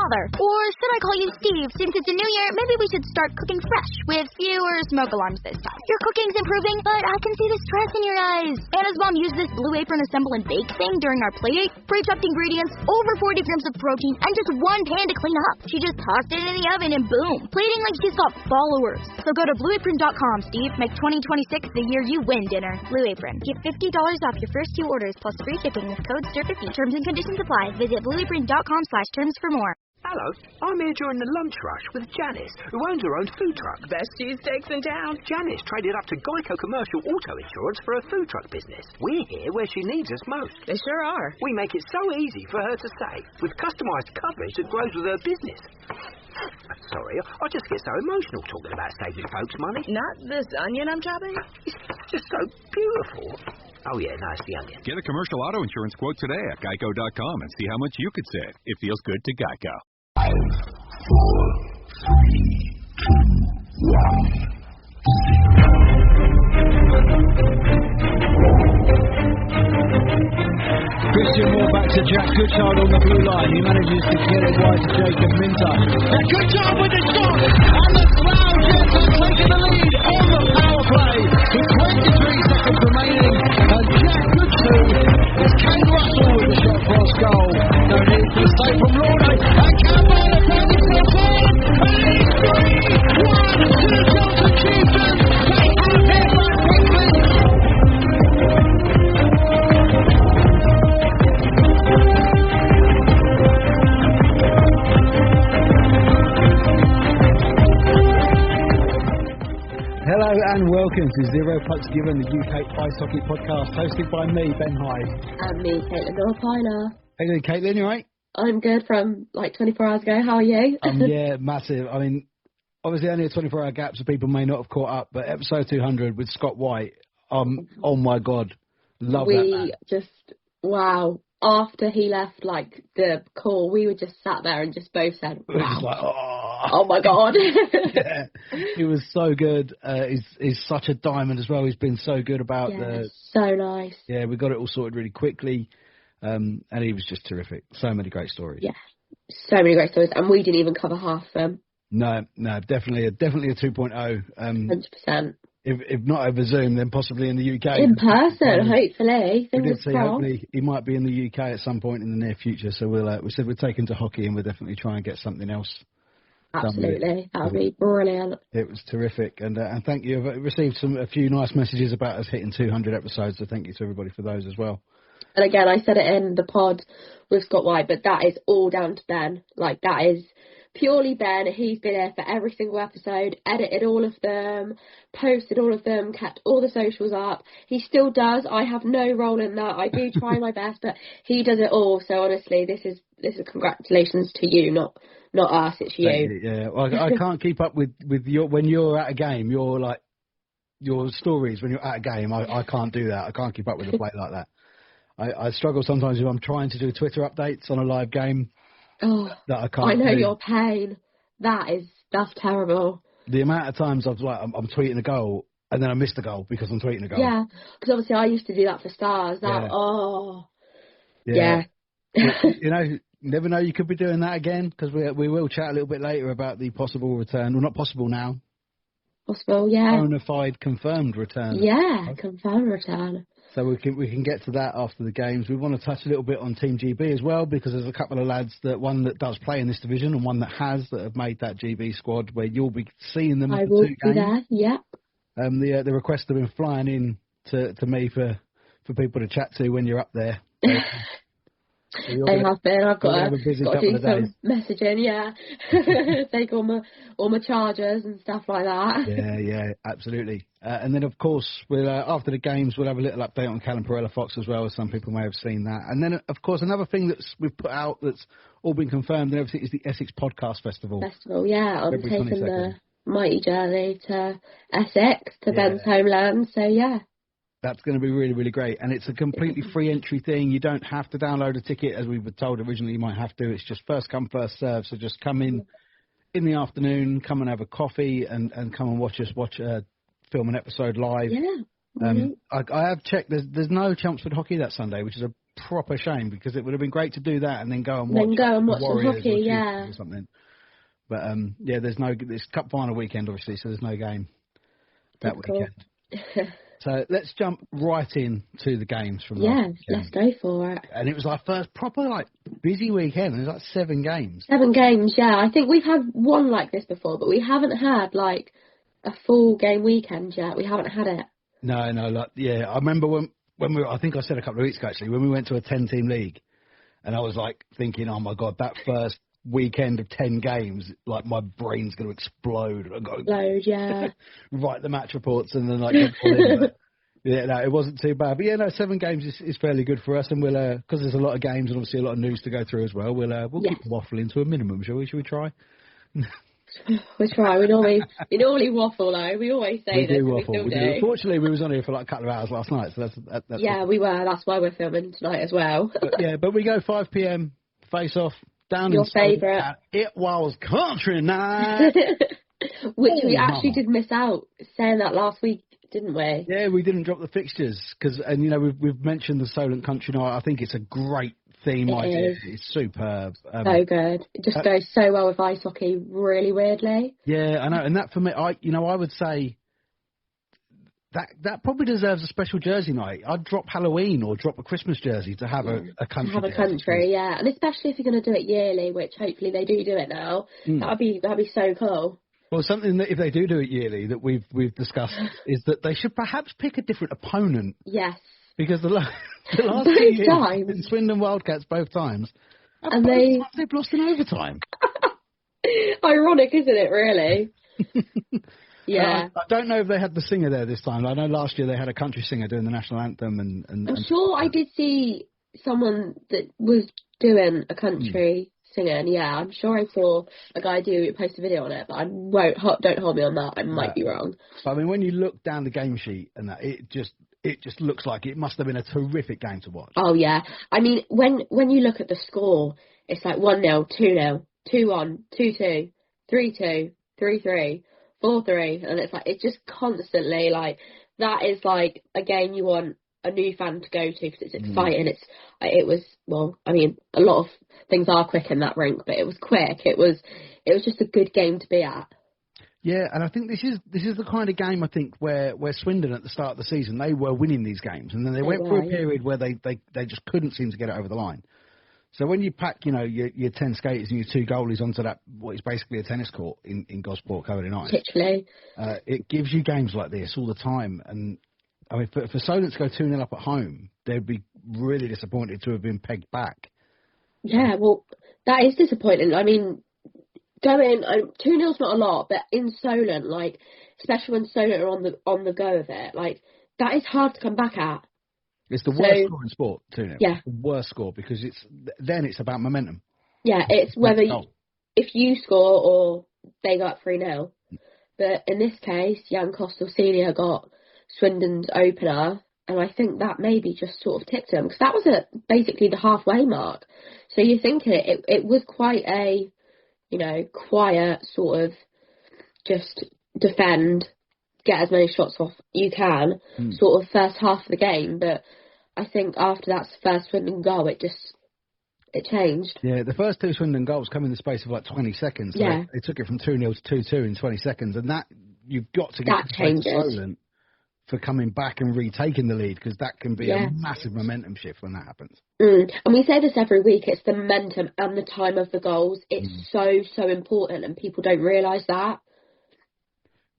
father. Or should I call you Steve? Since it's a new year, maybe we should start cooking fresh with fewer smoke alarms this time. Your cooking's improving, but I can see the stress in your eyes. Anna's mom used this Blue Apron assemble and bake thing during our playdate. Pre-chopped ingredients, over 40 grams of protein, and just one pan to clean up. She just tossed it in the oven and boom. Plating like she's got followers. So go to blueapron.com, Steve. Make 2026 the year you win dinner. Blue Apron. Get $50 off your first 2 orders plus free shipping with code STIR50. Terms and conditions apply. Visit blueapron.com/terms for more. Hello, I'm here during the lunch rush with Janice, who owns her own food truck. Best cheesesteaks in town. Janice traded up to Geico Commercial Auto Insurance for her food truck business. We're here where she needs us most. They sure are. We make it so easy for her to save, with customised coverage that grows with her business. Sorry, I just get so emotional talking about saving folks money. Not this onion I'm chopping? It's just so beautiful. Oh, yeah, nice, the onion. Get a commercial auto insurance quote today at geico.com and see how much you could save. It feels good to Geico. 5, 4, 3, 2, 1. Christian Moore back to Jack Goodchild on the blue line. He manages to get it wide to Jacob Minter. And Goodchild with the shot! And the Slough Jets are taking the lead on the power play with 23 seconds remaining. And Jack Goodchild is Kane Russell with the shot cross goal. No need for the save from Lorne. And Campbell has found himself in. And it's 3-1 to the Delta Chieftains. They have hit like quickly. Hello and welcome to Zero Pucks Given, the UK Ice Hockey Podcast, hosted by me, Ben Hyde. And me, Katelin Norpiner. How you doing, Katelin? You alright? I'm good from like 24 hours ago. How are you? Yeah, massive. I mean, obviously only a 24-hour gap, so people may not have caught up, but episode 200 with Scott White, oh my God, love that man. Wow. After he left, like, the call, we were just sat there and just both said, wow. Just like, oh my God. Yeah, he was so good. He's such a diamond as well. He's been so good about so nice. Yeah, we got it all sorted really quickly. And he was just terrific. So many great stories. Yeah, so many great stories. And we didn't even cover half of them. No, definitely a 2.0. 100%. If not over Zoom, then possibly in the UK. In person, hopefully. We did see, hopefully, he might be in the UK at some point in the near future. So we said we'd take him to hockey and we'll definitely try and get something else. Absolutely, that would be brilliant. It was terrific, and thank you. I've received a few nice messages about us hitting 200 episodes, so thank you to everybody for those as well. And again, I said it in the pod with Scott White, but that is all down to Ben. Like, that is purely Ben. He's been here for every single episode, edited all of them, posted all of them, kept all the socials up. He still does. I have no role in that. I do try my best, but he does it all. So honestly, this is congratulations to you, not us. It's you. Yeah, well, I can't keep up with your when you're at a game. You're like your stories when you're at a game. I can't do that. I can't keep up with the play like that. I struggle sometimes if I'm trying to do Twitter updates on a live game. Oh, that I can't. I know do. your pain. That's terrible. The amount of times I'm tweeting a goal and then I miss the goal because I'm tweeting a goal. Yeah, because obviously I used to do that for Stars. Yeah. You know, never know. You could be doing that again because we will chat a little bit later about the possible return. Well, not possible now. Possible, yeah. Bona fide confirmed return. Yeah, confirmed return. So we can get to that after the games. We want to touch a little bit on Team GB as well because there's a couple of lads, one that does play in this division and one that have made that GB squad where you'll be seeing them. I will be there, yeah. The requests have been flying in to me for people to chat to when you're up there. So, they have been. I've got to do some messaging, yeah. Take all my chargers and stuff like that. Yeah, absolutely. And then, of course, we'll after the games, we'll have a little update on Callum Perella-Fox as well, as some people may have seen that. And then, of course, another thing we've put out that's all been confirmed and everything is the Essex Podcast Festival. Yeah. I'm taking the mighty journey to Essex, to Ben's homeland. So, yeah. That's going to be really, really great. And it's a completely free entry thing. You don't have to download a ticket, as we were told originally you might have to. It's just first come, first serve. So just come in the afternoon, come and have a coffee and come and watch film an episode live. Yeah. I have checked. There's no Chelmsford hockey that Sunday, which is a proper shame because it would have been great to do that and then go and watch some hockey, or something. But it's Cup final weekend obviously, so there's no game that weekend. So let's jump right in to the games from last weekend. Let's go for it. And it was our first proper busy weekend. It was like 7 games. 7 games, yeah. I think we've had one like this before, but we haven't had a full game weekend yet. We haven't had it. No. I remember when I think I said a couple of weeks ago actually when we went to a 10-team league, and I was thinking, oh my god, that first weekend of 10 games, my brain's going to explode. Yeah. Write the match reports and then get in. But, it wasn't too bad. But 7 games is fairly good for us, and we'll because there's a lot of games and obviously a lot of news to go through as well. We'll keep waffling to a minimum, shall we? Shall we try? We try. We normally waffle though. We always say we do waffle. We do. Fortunately, we was on here for a couple of hours last night, so that's we were. That's why we're filming tonight as well. But we go 5 p.m. face off. Down your in favourite. It was country night. Which we actually did miss out saying that last week, didn't we? Yeah, we didn't drop the fixtures we've mentioned the Solent Country Night. I think it's a great theme idea. It's superb. So good. It just goes so well with ice hockey, really weirdly. Yeah, I know. And that for me, I would say that probably deserves a special jersey night. I'd drop Halloween or drop a Christmas jersey to have a country. To have a country, yeah. And especially if you're going to do it yearly, which hopefully they do it now. That'd be so cool. Well, something that if they do it yearly that we've discussed is that they should perhaps pick a different opponent. Yes. Because the last both 2 years, times. Swindon Wildcats both times, and they've lost in overtime. Ironic, isn't it? Really. Yeah. I don't know if they had the singer there this time. I know last year they had a country singer doing the national anthem, and I'm sure I did see someone that was doing a country singer, and I'm sure I saw a guy post a video on it, but don't hold me on that. I might be wrong. But I mean, when you look down the game sheet and that, it just looks like it must have been a terrific game to watch. Oh yeah, I mean when you look at the score, it's 1-0, 2-0, 2-1, 2-2, 3-2, 3-3. 4-3, and it's just constantly that is a game you want a new fan to go to because it's exciting. It was a lot of things are quick in that rink, but it was quick. It was just a good game to be at. Yeah, and I think this is the kind of game I think where Swindon at the start of the season they were winning these games, and then they went through a period where they just couldn't seem to get it over the line. So when you pack, your 10 skaters and your 2 goalies onto that, what is basically a tennis court in Gosport covered in ice, literally, it gives you games like this all the time. And I mean, for Solent to go 2-0 up at home, they'd be really disappointed to have been pegged back. Yeah, well, that is disappointing. I mean, 2-0's not a lot, but in Solent, especially when Solent are on the go of it, that is hard to come back at. It's the worst score in sport, 2-0. Yeah. The worst score, because it's about momentum. Yeah, it's whether if you score or they got 3-0. But in this case, Jan Kostel Senior got Swindon's opener, and I think that maybe just sort of tipped him, because that was at basically the halfway mark. So you think it was quite a, quiet sort of just defend, get as many shots off you can, sort of first half of the game. But I think after that first Swindon goal, it changed. Yeah, the first 2 Swindon goals come in the space of 20 seconds. So they took it from 2-0 to 2-2 in 20 seconds, and that you've got to get to Solent for coming back and retaking the lead, because that can be a massive momentum shift when that happens. And we say this every week, it's the momentum and the time of the goals. It's so important, and people don't realise that.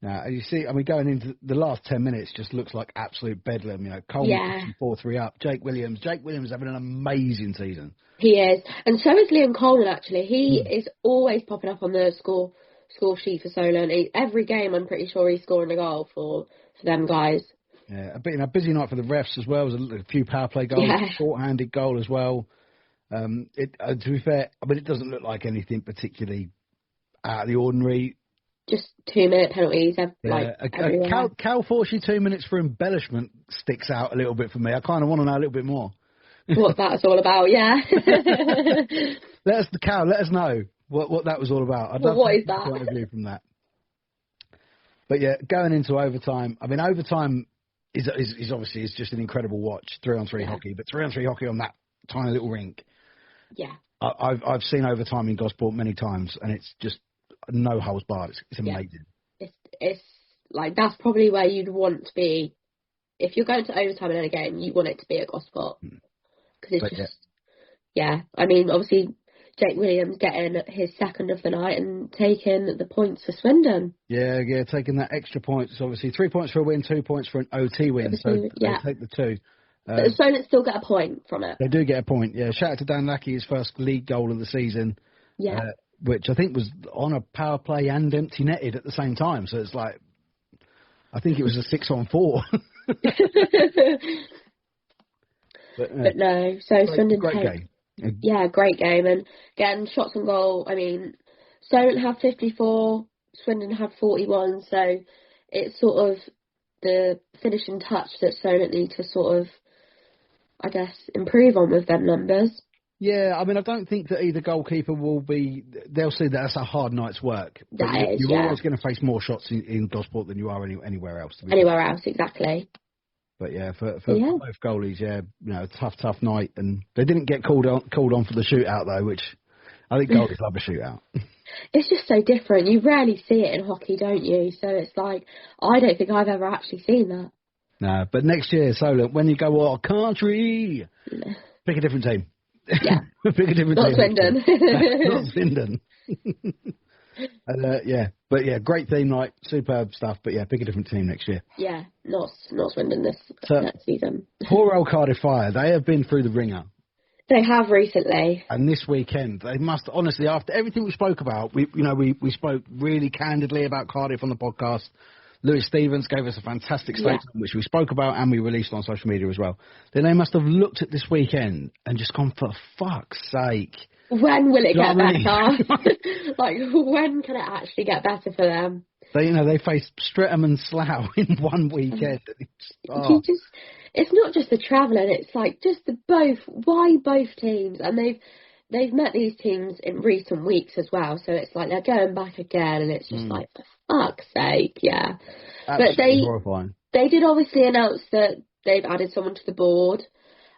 Now, as you see, going into the last 10 minutes just looks like absolute bedlam. Coleman 4-3 up. Jake Williams having an amazing season. He is. And so is Liam Coleman, actually. He is always popping up on the score sheet for Solent. Every game, I'm pretty sure he's scoring a goal for them guys. Yeah, a busy night for the refs as well. There was a few power play goals, a short-handed goal as well. To be fair, it doesn't look like anything particularly out of the ordinary. Just 2-minute penalties. Everywhere. Cal Forsey 2 minutes for embellishment sticks out a little bit for me. I kind of want to know a little bit more. What that's all about, yeah. Let us know what that was all about. What is that? Point of view from that. But yeah, going into overtime. Overtime is obviously just an incredible watch, 3-on-3 hockey. But 3-on-3 hockey on tiny little rink. Yeah. I've seen overtime in Gosport many times, and it's just no holes barred. It's amazing. It's like, that's probably where you'd want to be. If you're going to overtime in any game, you want it to be at Gosport. Because it's just, I mean, obviously, Jake Williams getting his second of the night and taking the points for Swindon. Yeah, taking that extra points. Obviously, 3 points for a win, 2 points for an OT win. So they take the 2. But Solent still get a point from it. They do get a point, yeah. Shout out to Dan Lackey, his first league goal of the season. Yeah. Which I think was on a power play and empty netted at the same time. So it's like, I think it was a 6-on-4. But no, so Swindon great game. Yeah, great game. And getting shots on goal, I mean, Solent had 54, Swindon had 41, so it's sort of the finishing touch that Solent need to sort of, I guess, improve on with them numbers. Yeah, I mean, I don't think that either goalkeeper will be... They'll see that that's a hard night's work. You're always going to face more shots in Gosport than you are anywhere else. Anywhere else, exactly. But yeah, for both goalies, tough night. And they didn't get called on for the shootout, though, which I think goalies love a shootout. It's just so different. You rarely see it in hockey, don't you? So it's like, I don't think I've ever actually seen that. No, but next year, Solent, when you go, oh, country, pick a different team. Yeah. Pick a different team. Swindon. Not Swindon. But great theme night, superb stuff. But pick a different team next year. Yeah, not Swindon next season. Poor old Cardiff Fire. They have been through the ringer. They have recently. And this weekend, they must honestly, after everything we spoke about, we spoke really candidly about Cardiff on the podcast. Lewis Stevens gave us a fantastic statement, which we spoke about and we released on social media as well. Then they must have looked at this weekend and just gone, for fuck's sake. When will it get better? Like, when can it actually get better for them? They faced Streatham and Slough in one weekend. It's not just the travelling, it's like just why both teams? And they've met these teams in recent weeks as well, so it's like they're going back again, and it's just like, for fuck's sake, yeah. Absolutely horrifying. They did obviously announce that they've added someone to the board,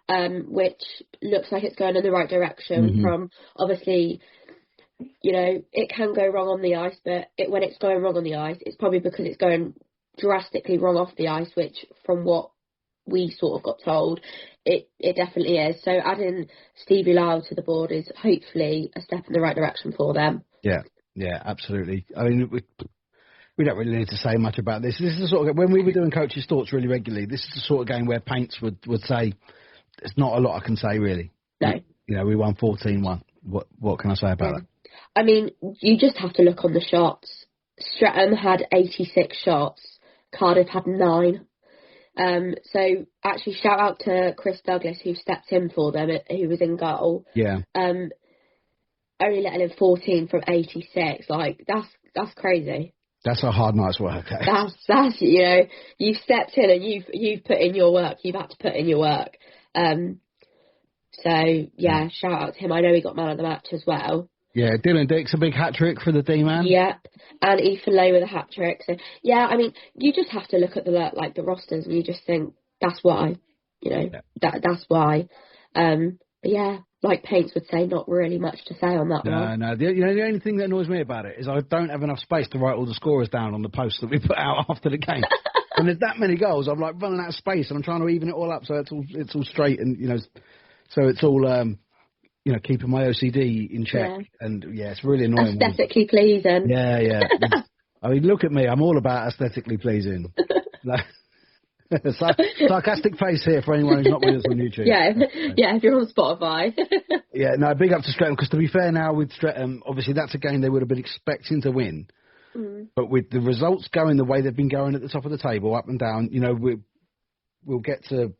which looks like it's going in the right direction from, obviously, it can go wrong on the ice, but when it's going wrong on the ice, it's probably because it's going drastically wrong off the ice, which from what we sort of got told, it definitely is. So adding Stevie Lyle to the board is hopefully a step in the right direction for them. Yeah, absolutely. I mean, we don't really need to say much about this. This is the sort of, when we were doing Coaches' Thoughts really regularly, this is the sort of game where Paints would say, there's not a lot I can say really. No. We won 14-1. What can I say about that? I mean, you just have to look on the shots. Streatham had 86 shots. Cardiff had 9. So actually, shout out to Chris Douglas, who stepped in for them, who was in goal. Yeah. Only letting in 14 from 86. Like, that's crazy. That's a hard night's work. Okay? That's you've stepped in and you've put in your work. You've had to put in your work. So yeah, shout out to him. I know he got man of the match as well. Yeah, Dylan Dick's a big hat-trick for the D-man. Yep, and Ethan Lowe with a hat-trick. So, yeah, I mean, you just have to look at the rosters and you just think, that's why, that's why. But yeah, like Paints would say, not really much to say on that one. No, the only thing that annoys me about it is I don't have enough space to write all the scorers down on the posts that we put out after the game. And there's that many goals, I'm like running out of space and I'm trying to even it all up so it's all straight and, so it's all... keeping my OCD in check. Yeah. And, it's really annoying. Aesthetically pleasing. Yeah. I mean, look at me. I'm all about aesthetically pleasing. Sarcastic face here for anyone who's not with us on YouTube. Yeah, if you're on Spotify. Big up to Streatham, because to be fair now with Streatham, obviously that's a game they would have been expecting to win. But with the results going the way they've been going at the top of the table, up and down, we'll get to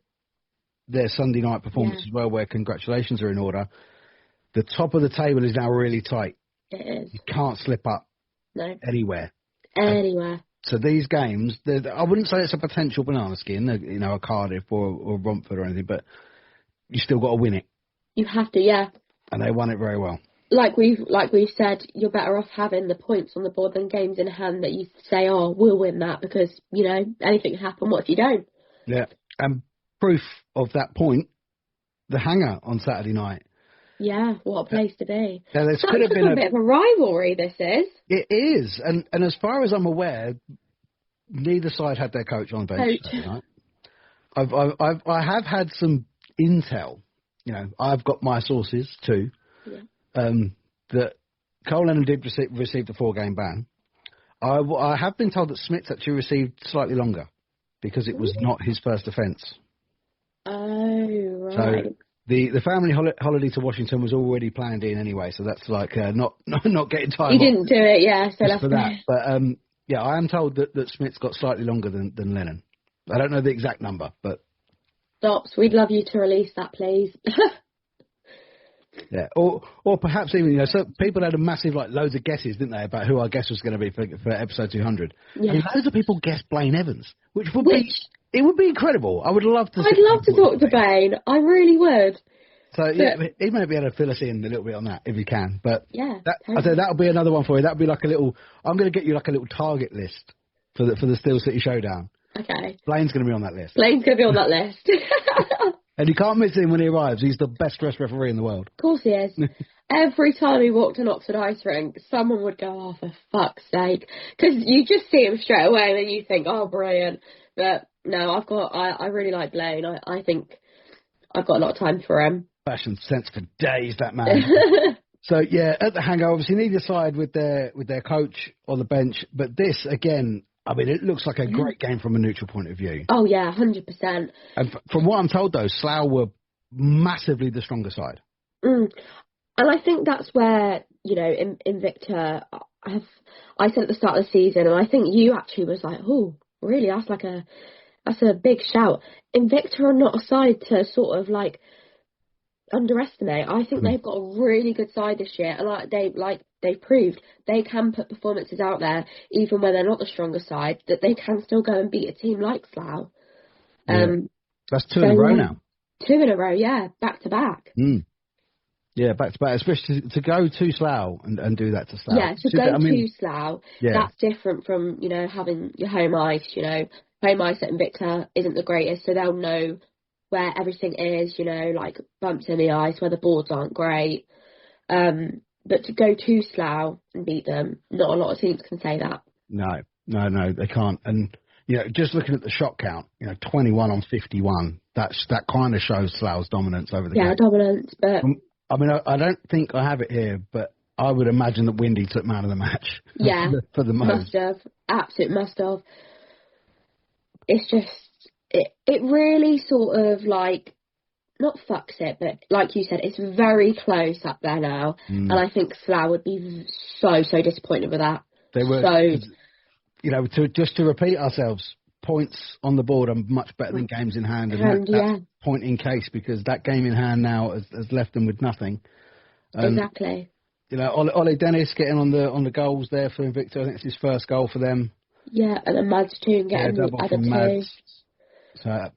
their Sunday night performance as well, where congratulations are in order. The top of the table is now really tight. It is. You can't slip up anywhere. So these games, I wouldn't say it's a potential banana skin, a Cardiff or Romford or anything, but you still got to win it. You have to, yeah. And they won it very well. Like we've said, you're better off having the points on the board than games in hand that you say, oh, we'll win that because, anything can happen. What if you don't? Yeah. And proof of that point, the Hangar on Saturday night. Yeah, what a place to be. Yeah, this That's could have been a bit of a rivalry, this is. It is, and as far as I'm aware, neither side had their coach on the bench Saturday night. I have had some intel. You know, I've got my sources too. Yeah. That Cole Lennon did receive the 4-game ban. I have been told that Smith actually received slightly longer because it was not his first offence. Oh, right. So the family holiday to Washington was already planned in anyway, so that's like not getting time. He didn't do it, yeah. So that's for that. But yeah, I am told that Smith's got slightly longer than Lennon. I don't know the exact number, but Stops. We'd love you to release that, please. Yeah, or perhaps even, you know, so people had a massive, like, loads of guesses, didn't they, about who our guest was going to be for episode 200. Yeah. And loads of people guessed Blaine Evans, which would be incredible. I would love to. I'd love to talk to Blaine. I really would. So yeah, he may be able to fill us in a little bit on that if he can. But yeah, I say that'll be another one for you. That'll be like a little. I'm going to get you like a little target list for the Steel City Showdown. Okay. Blaine's going to be on that list. Blaine's going to be on that list. And you can't miss him when he arrives. He's the best dressed referee in the world. Of course he is. Every time he walked an Oxford ice rink, someone would go, oh, for fuck's sake. Because you just see him straight away and then you think, oh, brilliant. But no, I really like Blaine. I think I've got a lot of time for him. Fashion sense for days, that man. So, yeah, at the Hangar, obviously, neither side with their coach on the bench. But this, again, I mean, it looks like a great game from a neutral point of view. Oh, yeah, 100%. And from what I'm told, though, Slough were massively the stronger side. And I think that's where, you know, Invicta, I said at the start of the season, and I think you actually was like, oh, really, that's a big shout. Invicta are not a side to sort of, like, underestimate. I think they've got a really good side this year, and they've proved they can put performances out there even when they're not the stronger side, that they can still go and beat a team like Slough. That's two in a row now. 2 in a row, yeah, back to back. Yeah, back to back, especially to go to Slough and do that to Slough. Yeah, to go to Slough, that's different from, you know, having your home ice. You know, home ice at Invicta isn't the greatest, so they'll know where everything is, you know, like bumps in the ice, where the boards aren't great. But to go to Slough and beat them, not a lot of teams can say that. No, they can't. And, you know, just looking at the shot count, you know, 21 on 51, that kind of shows Slough's dominance over the game. Yeah, dominance, but... I mean, I don't think I have it here, but I would imagine that Windy took man of the match. Yeah, for the most. Must have. Absolute must have. It's just... It really sort of, like, not fucks it, but like you said, it's very close up there now. And I think Slough would be so disappointed with that. They were, you know, to repeat ourselves, points on the board are much better than games in hand. And that's point in case, because that game in hand now has left them with nothing. Exactly. You know, Ollie Dennis getting on the goals there for Invicta. I think it's his first goal for them. Yeah, and then Mads too, getting double added from Mads. So,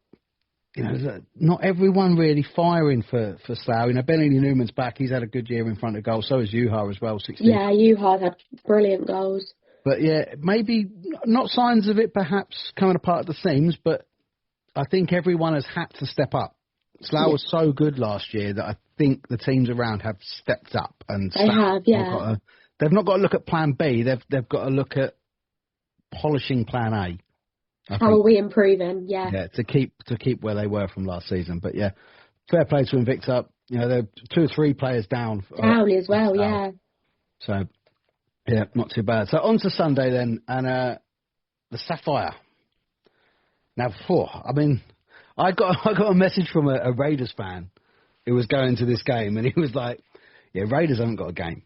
you know, not everyone really firing for Slough. You know, Benny Newman's back. He's had a good year in front of goal. So is Juha as well, 16. Yeah, Juha's had brilliant goals. But, yeah, maybe not signs of it perhaps coming apart at the seams, but I think everyone has had to step up. Slough was so good last year that I think the teams around have stepped up. And they have, yeah. They've not got to look at plan B. They've got to look at polishing plan A. How are we improving? Yeah. Yeah, to keep where they were from last season. But yeah, fair play to Invicta. You know, they're 2 or 3 players down. Down as well, yeah. So, yeah, not too bad. So on to Sunday then, and the Sapphire. Now, I mean, I got a message from a Raiders fan who was going to this game, and he was like, "Yeah, Raiders haven't got a game,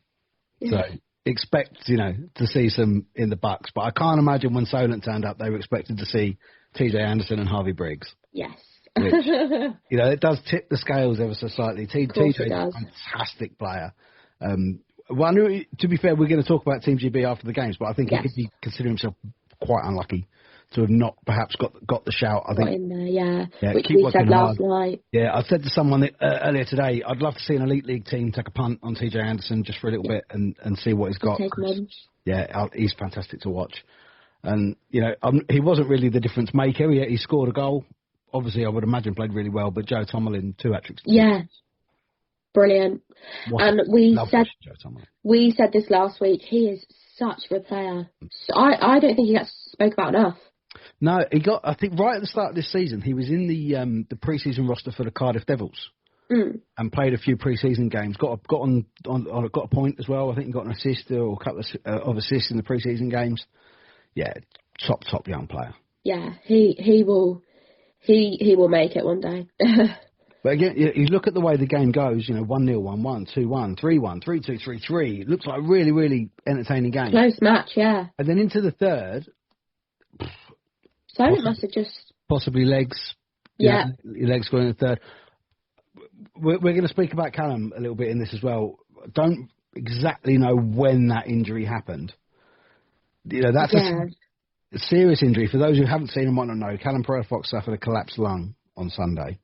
so." Expect, you know, to see some in the Bucks, but I can't imagine when Solent turned up they were expected to see TJ Anderson and Harvey Briggs. Yes. Which, you know, it does tip the scales ever so slightly. TJ is a fantastic player. Well, to be fair, we're going to talk about Team GB after the games, but I think he could be considering himself quite unlucky to have not perhaps got the shout. I think in there, yeah. Which keep we said last night. Yeah, I said to someone earlier today, I'd love to see an elite league team take a punt on TJ Anderson just for a little bit and see what he's got. Yeah, he's fantastic to watch. And, you know, he wasn't really the difference maker. He scored a goal, obviously, I would imagine played really well, but Joe Tomlin, 2 hat-tricks. Yeah. Brilliant. And we said this last week, he is such a good player. So I don't think he gets spoke about enough. No, he got, I think right at the start of this season, he was in the pre-season roster for the Cardiff Devils and played a few pre-season games. Got a point as well. I think he got an assist or a couple of assists in the pre-season games. Yeah, top young player. Yeah, he will make it one day. But again, you look at the way the game goes, 1-0, 1-1, 2-1, 3-1, 3-2, 3-3. It looks like a really, really entertaining game. Close match, yeah. And then into the third... Solent must have just... Possibly legs. Yeah. Legs going in the third. We're going to speak about Callum a little bit in this as well. Don't exactly know when that injury happened. That's a serious injury. For those who haven't seen and might not know, Callum Fox suffered a collapsed lung on Sunday.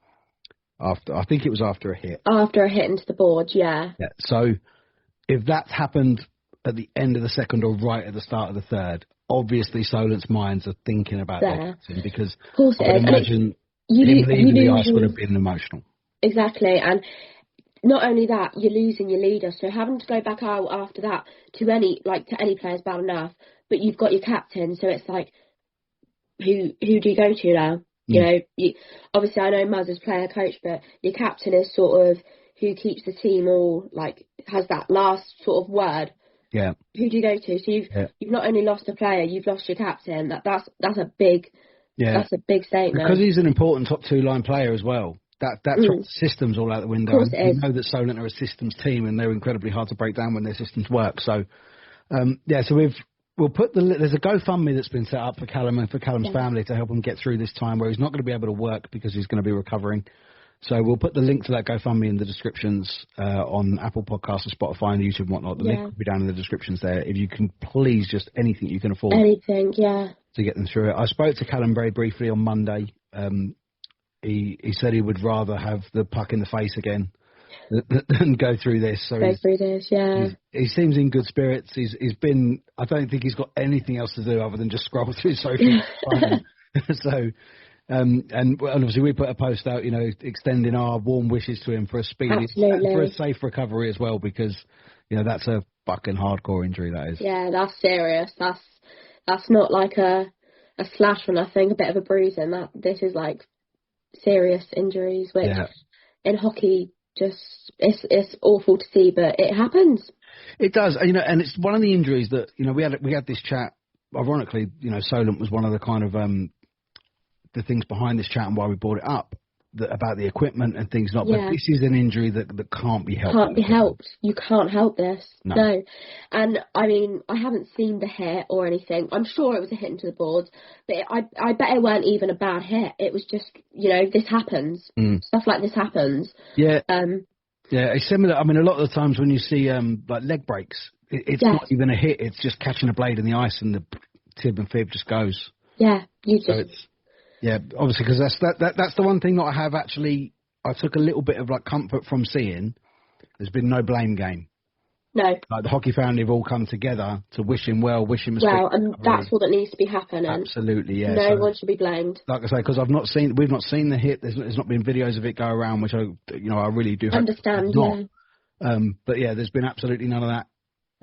I think it was after a hit. After a hit into the board, yeah. So if that's happened at the end of the second or right at the start of the third, obviously Solent's minds are thinking about that because I would imagine him leaving the ice would have been emotional. Exactly, and not only that, you're losing your leader, so having to go back out after that to any player is bad enough, but you've got your captain, so it's like, who do you go to now? Obviously I know Muzz is player coach, but your captain is sort of who keeps the team all, has that last sort of word. Yeah. Who do you go to? So you've not only lost a player, you've lost your captain. That's a big statement. Because he's an important top 2 line player as well. That systems all out the window. Of course it is. We know that Solent are a systems team and they're incredibly hard to break down when their systems work. So so we'll put there's a GoFundMe that's been set up for Callum and for Callum's family to help him get through this time where he's not going to be able to work because he's going to be recovering. So we'll put the link to that GoFundMe in the descriptions on Apple Podcasts and Spotify and YouTube and whatnot. The link will be down in the descriptions there. If you can please, just anything you can afford. Anything, to get them through it. I spoke to Callum very briefly on Monday. He said he would rather have the puck in the face again than go through this. So he seems in good spirits. He's been. I don't think he's got anything else to do other than just scroll through social. So. And obviously we put a post out, extending our warm wishes to him for a speedy, for a safe recovery as well, because that's a fucking hardcore injury. That is. Yeah, that's serious. That's not like a slash or nothing, a bit of a bruising. This is like serious injuries, which in hockey it's awful to see, but it happens. It does, and it's one of the injuries that we had this chat. Ironically, Solent was one of the kind of the things behind this chat and why we brought it up about the equipment and things not. But this is an injury that can't be helped. Can't be helped. You can't help this. No. And I mean, I haven't seen the hit or anything. I'm sure it was a hit into the boards, but I bet it weren't even a bad hit. It was just this happens. Stuff like this happens. Yeah. It's similar. I mean, a lot of the times when you see like leg breaks, it's not even a hit. It's just catching a blade in the ice and the tib and fib just goes. Yeah. Yeah, obviously, because that's the one thing that I have actually. I took a little bit of comfort from seeing. There's been no blame game. No. The hockey family have all come together to wish him well, wish him a well, and that's what needs to be happening. Absolutely, yeah. No one should be blamed. Like I say, because we've not seen the hit. There's not been videos of it go around, which I really do understand. But there's been absolutely none of that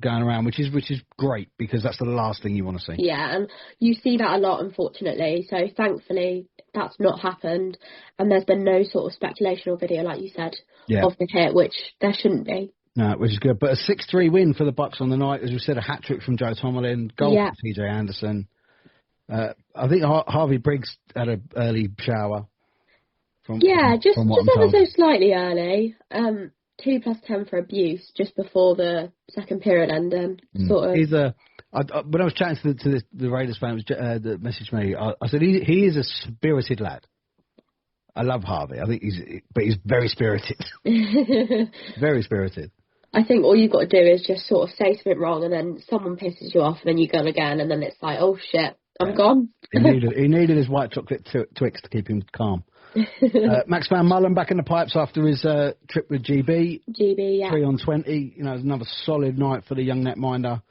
going around, which is great, because that's the last thing you want to see. Yeah, and you see that a lot, unfortunately. So thankfully that's not happened, and there's been no sort of speculation or video, like you said, of the hit, which there shouldn't be. No, which is good. But a 6-3 win for the Bucks on the night, as we said, a hat trick from Joe Tomlin, goal from TJ Anderson. I think Harvey Briggs had an early shower. Just ever so slightly early. 2 + 10 for abuse just before the second period ended. Sort of. He's when I was chatting to the Raiders fan that messaged me, I said he is a spirited lad. I love Harvey. I think he's very spirited. Very spirited. I think all you've got to do is just sort of say something wrong, and then someone pisses you off, and then you go again, and then it's like, oh shit, I'm gone. He needed his white chocolate Twix to keep him calm. Max Van Mullen back in the pipes after his trip with GB. 3 on 20. Another solid night for the young netminder.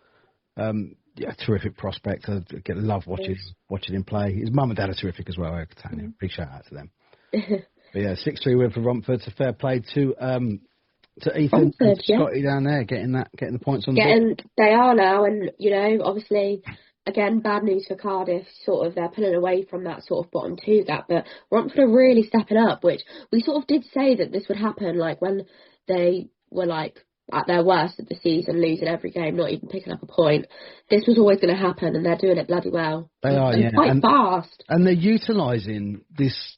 Terrific prospect. I love watching him play. His mum and dad are terrific as well. Big shout out to them. But yeah, 6-3 win for Romford. So fair play to Ethan and to Scotty down there, getting the points on the board. They are now, and obviously, again, bad news for Cardiff. Sort of, they're pulling away from that sort of bottom 2 gap, but Romford are really stepping up, which we sort of did say that this would happen, like when they were like at their worst of the season, losing every game, not even picking up a point. This was always going to happen, and they're doing it bloody well. They are, and quite fast. And they're utilising this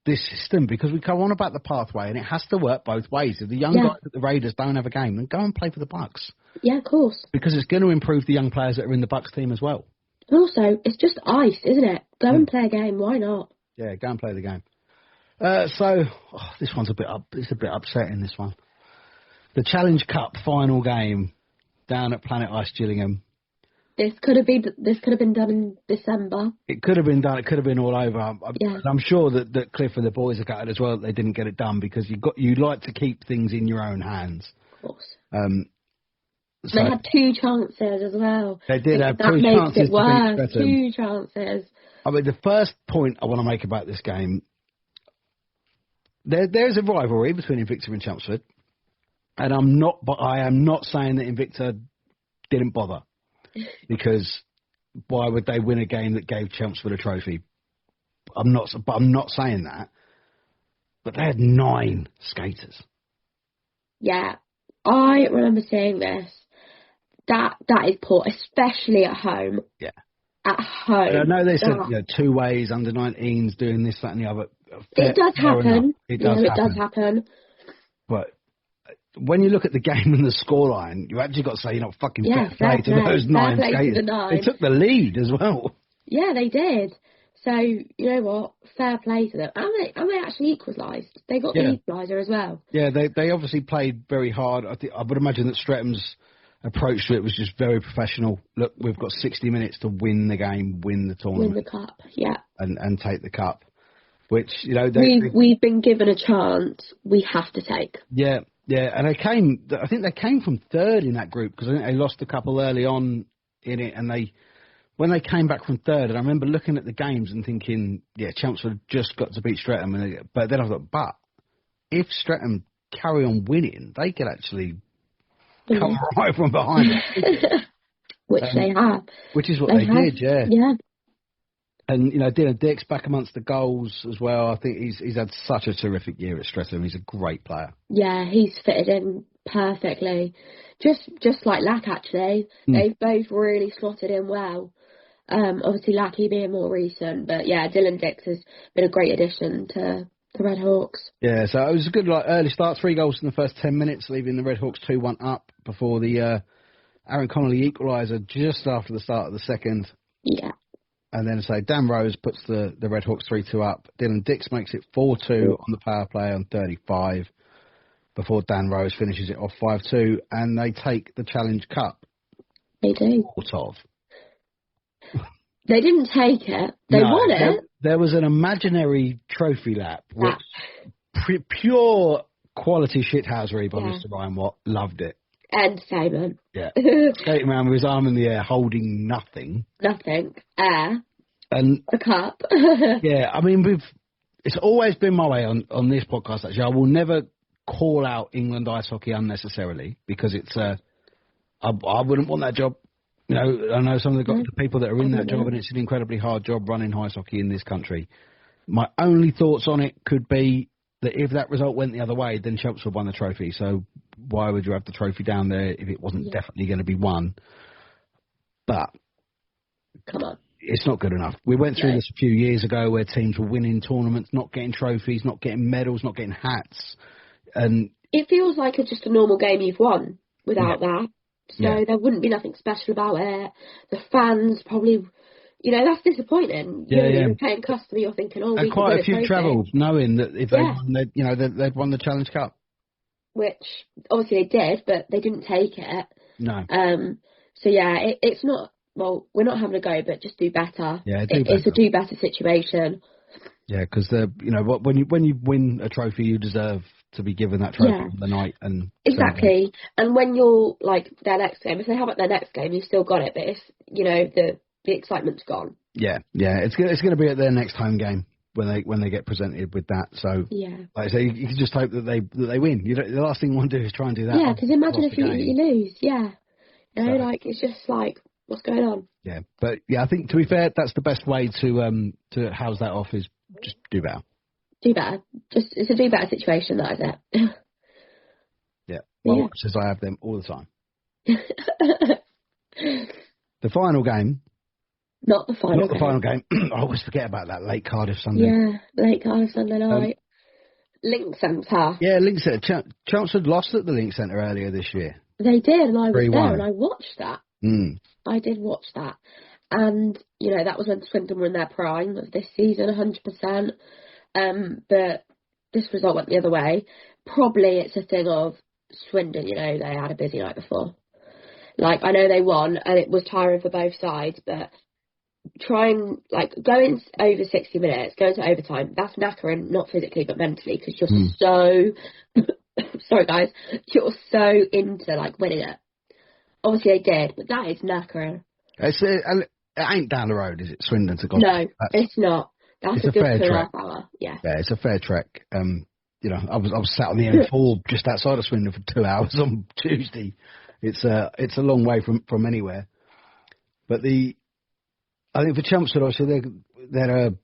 system, because we go on about the pathway, and it has to work both ways. If the young guys at the Raiders don't have a game, then go and play for the Bucks. Yeah, of course. Because it's going to improve the young players that are in the Bucks team as well. And also, it's just ice, isn't it? Go and play a game. Why not? Yeah, go and play the game. This one's it's a bit upsetting, this one. The Challenge Cup final game down at Planet Ice Gillingham. This could have been done in December. It could have been done. It could have been all over. I'm sure that Cliff and the boys are gutted as well that they didn't get it done, because you like to keep things in your own hands. Of course. They had 2 chances as well. They did have 2 chances. That makes it worse. 2 chances. I mean, the first point I want to make about this game, there's a rivalry between Invicta and Chelmsford, and I am not saying that Invicta didn't bother, because why would they win a game that gave Chelmsford a trophy? I'm not saying that, but they had 9 skaters. Yeah, I remember saying this. That is poor, especially at home. Yeah. At home. And I know they said 2 ways, under 19s, doing this, that and the other. It does happen. It does happen. But when you look at the game and the scoreline, you actually got to say, fucking fair play to those 9 skaters. They took the lead as well. Yeah, they did. So, you know what? Fair play to them. And they actually equalised. They got the equaliser as well. Yeah, they obviously played very hard. I would imagine that Stretham's approach to it was just very professional. Look, we've got 60 minutes to win the game, win the tournament. Win the cup, yeah. And take the cup. Which, we've been given a chance we have to take. Yeah, and I think they came from 3rd in that group, because I think they lost a couple early on in it, and when they came back from 3rd, and I remember looking at the games and thinking, Chelmsford have just got to beat Streatham, but then I thought, but if Streatham carry on winning, they could actually come right from behind it. Which they have. Which is what they did, yeah. Yeah. And, Dylan Dick's back amongst the goals as well. I think he's had such a terrific year at Streatham. He's a great player. Yeah, he's fitted in perfectly. Just like Lack, actually. They've both really slotted in well. Obviously, Lackey being more recent. But, yeah, Dylan Dix has been a great addition to the Red Hawks. Yeah, so it was a good early start. 3 goals in the first 10 minutes, leaving the Red Hawks 2-1 up before the Aaron Connolly equaliser just after the start of the second. Yeah. And then, Dan Rose puts the Red Hawks 3-2 up. Dylan Dix makes it 4-2 on the power play on 35 before Dan Rose finishes it off 5-2. And they take the Challenge Cup. They do. Sort of. They didn't take it. They won it. There was an imaginary trophy lap, which pure quality shithousery by Mr. Ryan Watt. Loved it. Entertainment. Yeah. Skating around with his arm in the air, holding nothing. Nothing. Air. And the cup. Yeah, I mean, it's always been my way on this podcast, actually. I will never call out England ice hockey unnecessarily, because it's I wouldn't want that job. I know some of the people that are in that job, and it's an incredibly hard job running ice hockey in this country. My only thoughts on it could be that if that result went the other way, then Chelmsford won the trophy. So why would you have the trophy down there if it wasn't definitely going to be won? But come on, it's not good enough. We went through this a few years ago where teams were winning tournaments, not getting trophies, not getting medals, not getting hats. And it feels like it's just a normal game you've won without that. So there wouldn't be nothing special about it. The fans probably, that's disappointing. You're paying customer, you're thinking, and we quite a few travelled knowing that if they won, they'd won the Challenge Cup. Which, obviously they did, but they didn't take it. No. So, it's not, we're not having a go, but just do better. Yeah, it's a do better situation. Yeah, because, when you win a trophy, you deserve to be given that trophy on the night. And exactly. And when you're, their next game, if they have it their next game, you've still got it. But if, the excitement's gone. Yeah, it's going to be at their next home game. when they get presented with that. So Yeah. like I say, you can just hope that they win. The last thing you want to do is try and do that. Yeah, because imagine if you lose. Yeah. You know, So, like, it's just like, what's going on? Yeah, but yeah, I think to be fair, that's the best way to house that off is just do better. Do better. It's a do better situation, that is it. Yeah. Well, Yeah. says I have them all the time. The final game. Not the final game. I always forget about that late Cardiff Sunday. Yeah, late Cardiff Sunday night. Link Centre. Yeah, Link Centre. Chelmsford lost at the Link Centre earlier this year. They did, and I was 3-1. there, and I watched that. Mm. I did watch that. And, you know, that was when Swindon were in their prime of this season, 100%. But this result went the other way. Probably it's a thing of Swindon, you know, they had a busy night before. Like, I know they won, and it was tiring for both sides, but going over 60 minutes, going to overtime, that's knackering, not physically, but mentally, because you're so... sorry, guys. You're so into, like, winning it. Obviously, they did, but that is knackering. It ain't down the road, is it, Swindon to Gloucester? No, it's not. That's a good fair 2.5 trek. hour. Yeah. Yeah, it's a fair trek. You know, I was sat on the M4 just outside of Swindon for 2 hours on Tuesday. It's a long way from anywhere. But I think for Chelmsford, obviously, they had a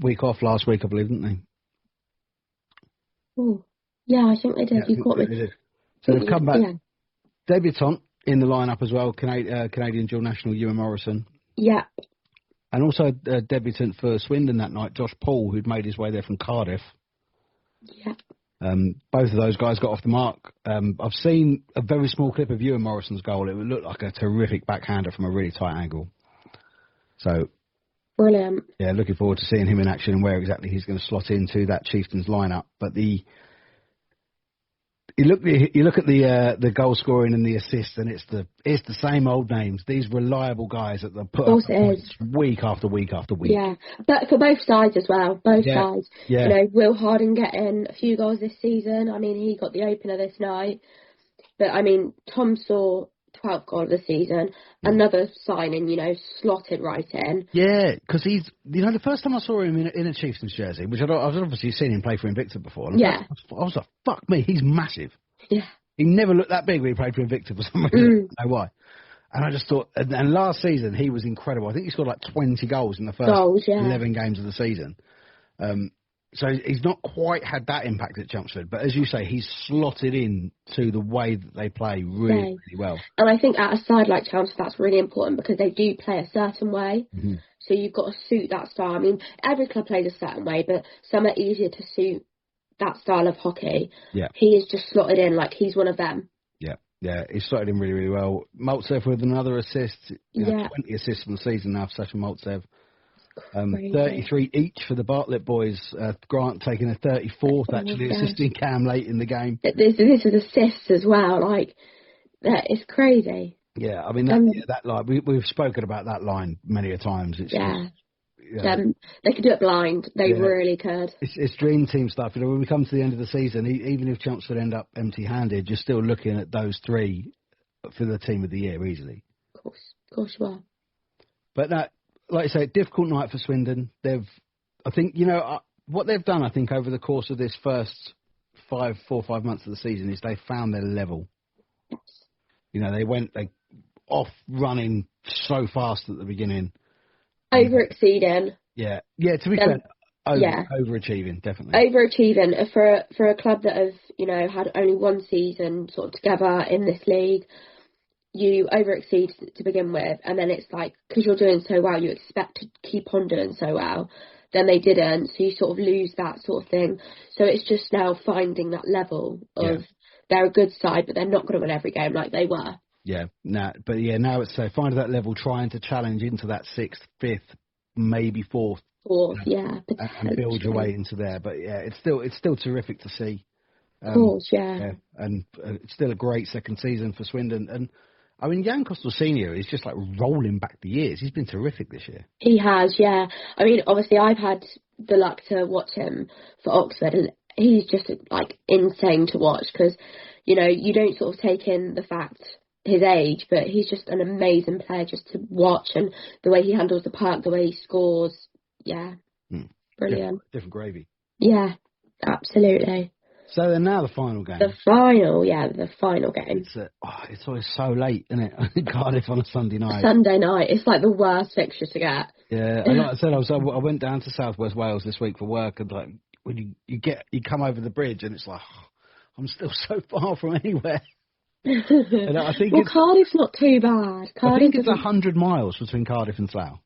week off last week, I believe, didn't they? Oh, yeah, I think they did. Yeah, You caught me. they did. So they've come back. Yeah. Debutant in the lineup as well, Canadian dual national Ewan Morrison. Yeah. And also a debutant for Swindon that night, Josh Paul, who'd made his way there from Cardiff. Yeah. Both of those guys got off the mark. I've seen a very small clip of Ewan Morrison's goal. It would look like a terrific backhander from a really tight angle. So, Brilliant. yeah, looking forward to seeing him in action and where exactly he's going to slot into that Chieftains lineup. But you look at the goal scoring and the assists, and it's the same old names. These reliable guys that they put up points week after week after week. Yeah, but for both sides as well. Both sides. Yeah. You know, Will Harding getting a few goals this season. I mean, he got the opener this night. But I mean, Tom saw 12th goal of the season. Another signing, you know, slotted right in. Yeah, because he's, you know, the first time I saw him in a Chieftains jersey, which I've obviously seen him play for Invicta before. And yeah. I was like, fuck me, he's massive. Yeah. He never looked that big when he played for Invicta for some reason. I don't know why. And I just thought, and last season he was incredible. I think he scored like 20 goals in the first 11 games of the season. So he's not quite had that impact at Chelmsford, but as you say, he's slotted in to the way that they play really, really well. And I think at a side like Chelmsford, that's really important because they do play a certain way. Mm-hmm. So you've got to suit that style. I mean, every club plays a certain way, but some are easier to suit that style of hockey. Yeah. He is just slotted in like he's one of them. Yeah, he's slotted in really, really well. Maltsev with another assist. 20 assists from the season now for Sasha Maltsev. 33 each for the Bartlett boys. Grant taking a 34th, actually assisting Cam late in the game. This is assists as well. Like, that is crazy. Yeah, I mean, that line, we've spoken about that line many a times. It's they could do it blind. They really could. It's dream team stuff. You know, when we come to the end of the season, even if Chelmsford end up empty-handed, you're still looking at those three for the team of the year easily. Of course you are. But that, like I say, difficult night for Swindon. I think, you know, what they've done, I think, over the course of this first 4 or 5 months of the season is they found their level. Yes. You know, they off running so fast at the beginning. Over-exceeding. Yeah, to be fair, overachieving, definitely. Overachieving for a club that has, you know, had only one season sort of together in this league. You over-exceed to begin with, and then it's like, because you're doing so well, you expect to keep on doing so well. Then they didn't, so you sort of lose that sort of thing. So it's just now finding that level of they're a good side, but they're not going to win every game like they were. Yeah, now it's finding that level, trying to challenge into that 6th, 5th, maybe 4th. And build your way into there. But yeah, it's still terrific to see. Of course, yeah. And it's still a great second season for Swindon. And I mean, Jan Kostel Senior is just like rolling back the years. He's been terrific this year. He has, yeah. I mean, obviously, I've had the luck to watch him for Oxford, and he's just like insane to watch because, you know, you don't sort of take in the fact his age, but he's just an amazing player just to watch, and the way he handles the puck, the way he scores, Brilliant. Different gravy. Yeah, absolutely. So then now the final game. The final game. It's always so late, isn't it? Cardiff on a Sunday night. Sunday night. It's like the worst fixture to get. Yeah, and like I said, I went down to South West Wales this week for work, and like when you come over the bridge, and it's like I'm still so far from anywhere. And I think Cardiff's not too bad. I think it's 100 miles between Cardiff and Slough.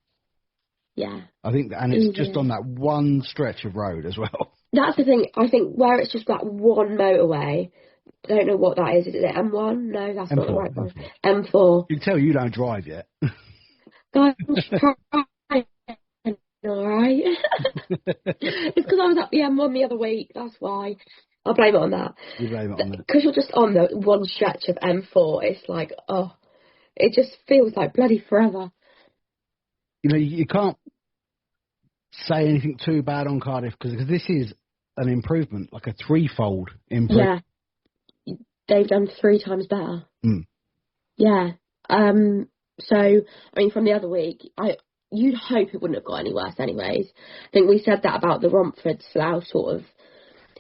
Yeah. I think, and it's just on that one stretch of road as well. That's the thing. I think where it's just that one motorway. I don't know what that is. Is it M1? No, that's not the right one. M4. You can tell you don't drive yet. Guys, alright. It's because I was at the M1 the other week. That's why. I'll blame it on that. You blame it on that. Because you're just on the one stretch of M4. It's like, it just feels like bloody forever. You know, you can't say anything too bad on Cardiff because this is an improvement, like a threefold improvement. Yeah, they've done 3 times better. Yeah. So, I mean, from the other week, you'd hope it wouldn't have got any worse anyways. I think we said that about the Romford-Slough sort of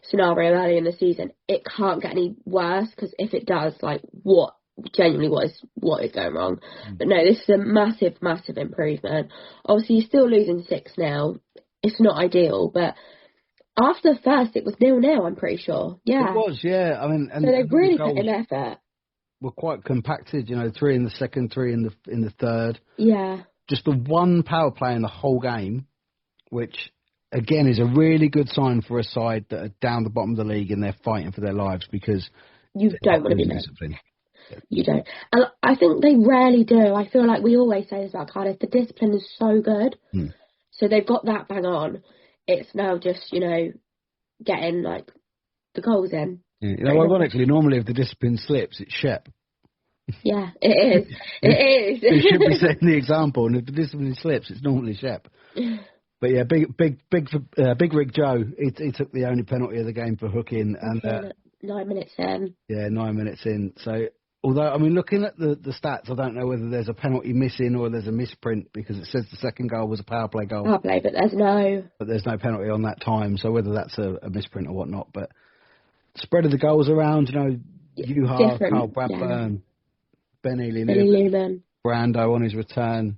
scenario early in the season. It can't get any worse because if it does, like, what is going wrong? But no, this is a massive, massive improvement. Obviously, you're still losing 6-0. It's not ideal, but after the first, it was 0-0, I'm pretty sure. Yeah. It was, yeah. I mean, and so they've really put in effort. Were quite compacted, 3 in the second, 3 in the third. Yeah. Just the one power play in the whole game, which again is a really good sign for a side that are down the bottom of the league and they're fighting for their lives because you don't want to be disciplined. You don't. And I think they rarely do. I feel like we always say this about Cardiff. The discipline is so good. So they've got that bang on. It's now just, getting, like, the goals in. Yeah. Ironically, normally if the discipline slips, it's Shep. Yeah, it is. It is. It should be setting the example, and if the discipline slips, it's normally Shep. But yeah, Big Rig Joe, he took the only penalty of the game for hooking. And 9 minutes in. Yeah, 9 minutes in. So, although, I mean, looking at the stats, I don't know whether there's a penalty missing or there's a misprint because it says the second goal was a power play goal. Power play, but there's no penalty on that time, so whether that's a misprint or whatnot. But spread of the goals around, Yuha, Carl Bradburn, Ben Ely, Brando on his return.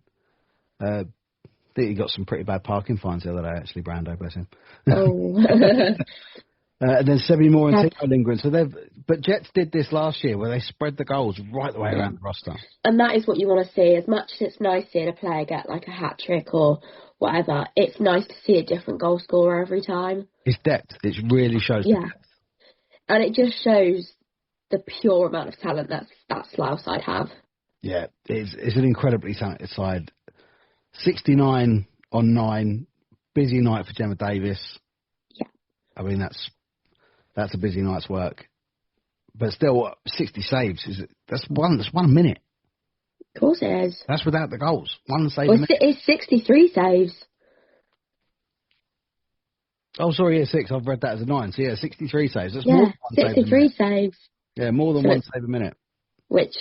I think he got some pretty bad parking fines the other day, actually, Brando, bless him. Oh. And then 70 more in Timo Lindgren. So but Jets did this last year where they spread the goals right the way around the roster. And that is what you want to see. As much as it's nice seeing a player get like a hat trick or whatever, it's nice to see a different goal scorer every time. It's depth. It really shows the depth. And it just shows the pure amount of talent that Slough side have. Yeah, it's an incredibly talented side. 69 on 9. Busy night for Gemma Davis. Yeah. I mean, that's a busy night's work. But still, 60 saves, that's one minute. Of course it is. That's without the goals. One save a minute. It's 63 saves. Oh, sorry, 6. I've read that as a 9. So, 63 saves. That's more than one 63 saves. Yeah, more than one save a minute. Which,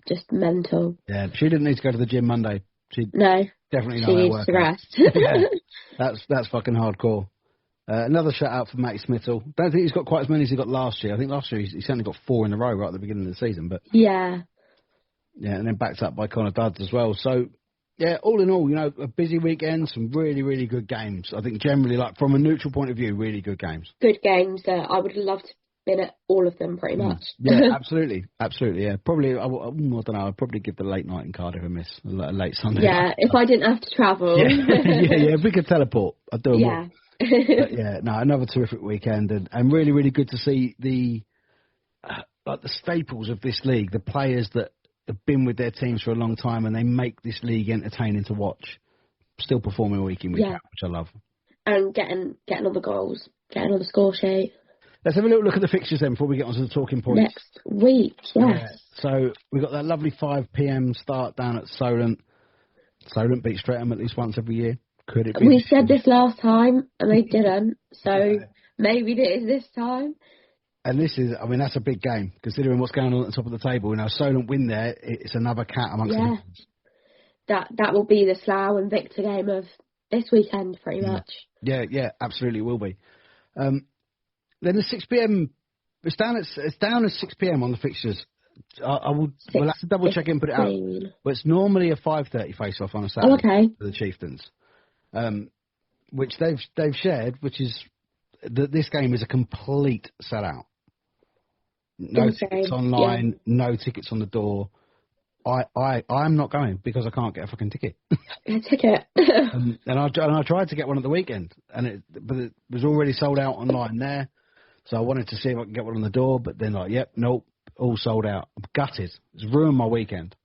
just mental. Yeah, she didn't need to go to the gym Monday. No. Definitely not. She needs to rest. Yeah, that's fucking hardcore. Another shout out for Matty Smittle. Don't think he's got quite as many as he got last year. I think last year he certainly got 4 in a row right at the beginning of the season. But yeah, and then backed up by Connor Dudds as well. So yeah, all in all, a busy weekend, some really, really good games. I think generally, like from a neutral point of view, really good games. Good games. I would love to been at all of them pretty much. Yeah, absolutely. Yeah, probably. I don't know. I'd probably give the late night in Cardiff a miss, a late Sunday. Yeah, if I didn't have to travel. Yeah. If we could teleport, I'd do it. Yeah. But yeah, no, another terrific weekend, and really, really good to see the staples of this league, the players that have been with their teams for a long time, and they make this league entertaining to watch, still performing week in, week out, which I love. And getting all the goals, getting all the score sheet. Let's have a little look at the fixtures then before we get on to the talking points. Next week, yes. Yeah. So we've got that lovely 5 p.m. start down at Solent. Solent beat Streatham at least once every year. Could it be? We said this last time and they didn't, so maybe it is this time. And this is, I mean, that's a big game, considering what's going on at the top of the table. Solent win there, it's another cat amongst the Lions. That will be the Slough and Victor game of this weekend, pretty much. Yeah, absolutely will be. Then the 6 p.m. It's down as 6 p.m. on the fixtures. We'll have to double check and put it out. But it's normally a 5:30 face-off on a Saturday for the Chieftains, which they've shared, which is that this game is a complete sellout. No tickets online, no tickets on the door. I'm not going because I can't get a fucking ticket. A ticket. and I tried to get one at the weekend, but it was already sold out online there. So I wanted to see if I could get one on the door, but then nope, all sold out. I'm gutted. It's ruined my weekend.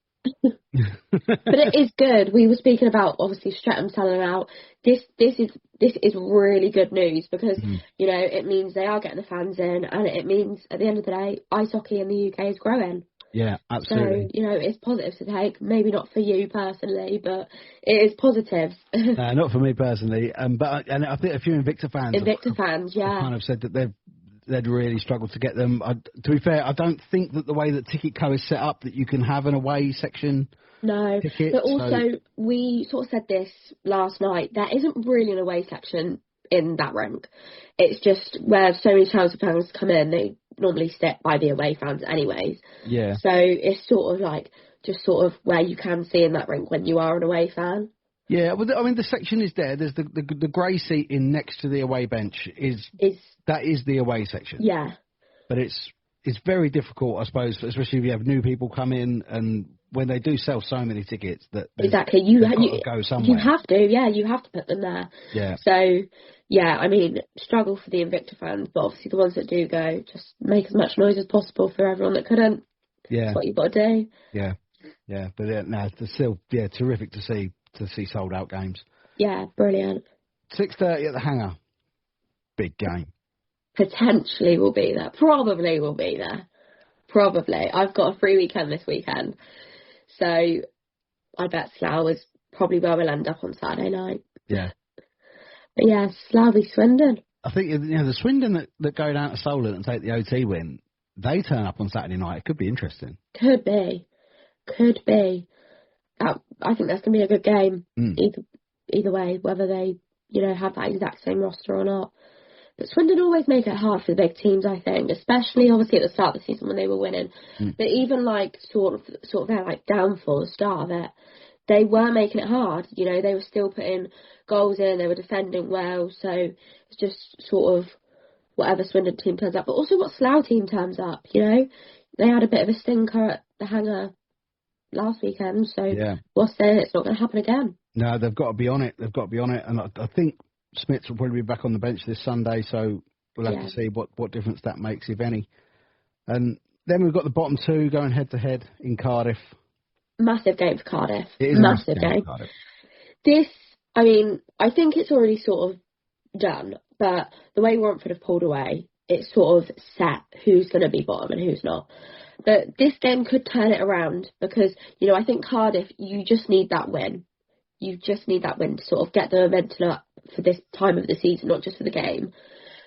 But it is good. We were speaking about obviously Streatham selling out. This is really good news because it means they are getting the fans in, and it means at the end of the day, ice hockey in the UK is growing. Yeah, absolutely. So it's positive to take. Maybe not for you personally, but it is positive. Not for me personally. But I think a few Invicta fans. Kind of said that they'd really struggled to get them. To be fair, I don't think that the way that Ticket Co is set up that you can have an away section. No, ticket, but also we sort of said this last night. There isn't really an away section in that rink. It's just where so many Chelsea fans come in. They normally sit by the away fans anyways. Yeah. So it's sort of like just sort of where you can see in that rink when you are an away fan. Yeah, well, I mean, the section is there. There's the grey seating next to the away bench that is the away section. Yeah. But it's very difficult, I suppose, especially if you have new people come in, and when they do sell so many tickets that exactly you go somewhere. You have to put them there. Yeah. So yeah, I mean, struggle for the Invicta fans, but obviously the ones that do go, just make as much noise as possible for everyone that couldn't. Yeah. That's what you've got to do. Yeah. Yeah, but it's still terrific to see sold out games. Yeah, brilliant. 6:30 at the Hangar. Big game. Potentially will be there. Probably will be there. Probably. I've got a free weekend this weekend. So I bet Slough is probably where we'll end up on Saturday night. Yeah. But yeah, Slough v Swindon. I think the Swindon that go down to Solent and take the OT win, they turn up on Saturday night. It could be interesting. Could be. I think that's going to be a good game. Either way, whether they have that exact same roster or not. But Swindon always make it hard for the big teams, I think, especially obviously at the start of the season when they were winning. But even like sort of their like downfall, the start of it, they were making it hard. They were still putting goals in, they were defending well. So it's just sort of whatever Swindon team turns up, but also what Slough team turns up. They had a bit of a stinker at the Hangar last weekend, so what's there? It's not going to happen again. No, they've got to be on it. And I think Smiths will probably be back on the bench this Sunday, so we'll have to see what difference that makes, if any. And then we've got the bottom two going head-to-head in Cardiff. Massive game for Cardiff. It is a massive game. This, I mean, I think it's already sort of done, but the way Warrantford have pulled away, it's sort of set who's going to be bottom and who's not. But this game could turn it around because, I think Cardiff, you just need that win. You just need that win to sort of get the momentum up for this time of the season, not just for the game.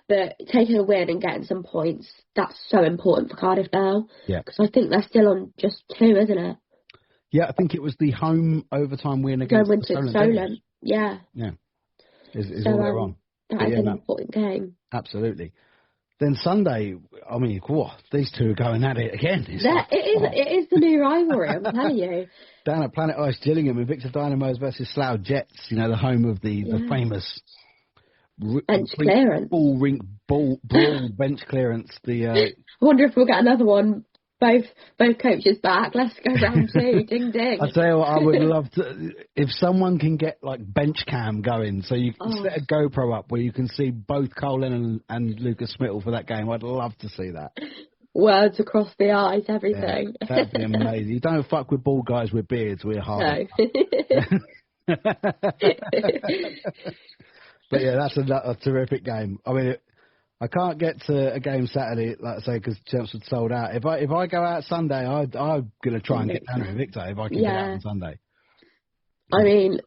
But taking a win and getting some points, that's so important for Cardiff now. Yeah. Because I think they're still on just 2, isn't it? Yeah, I think it was the home overtime win against Solent. Yeah. Yeah. Is all they're on. That is an important game. Absolutely. Then Sunday, I mean, these two are going at it again. It is the new rivalry, I'm telling you. Down at Planet Ice Gillingham, Invicta Dynamos versus Slough Jets, the home of the famous bench clearance. Brawl bench clearance. I wonder if we'll get another one. Both coaches back. Let's go round 2. Ding ding. I tell you what, I would love to if someone can get like bench cam going, so you can set a GoPro up where you can see both Cole Lennon and Lucas Smittle for that game. I'd love to see that. Words across the eyes, everything. Yeah, that'd be amazing. You don't fuck with bald guys with beards. We're hard. No. But yeah, that's a terrific game. I mean. I can't get to a game Saturday, like I say, because Chelmsford sold out. If I go out Sunday, I'm going to try and get down to Invicta if I can get out on Sunday. I mean,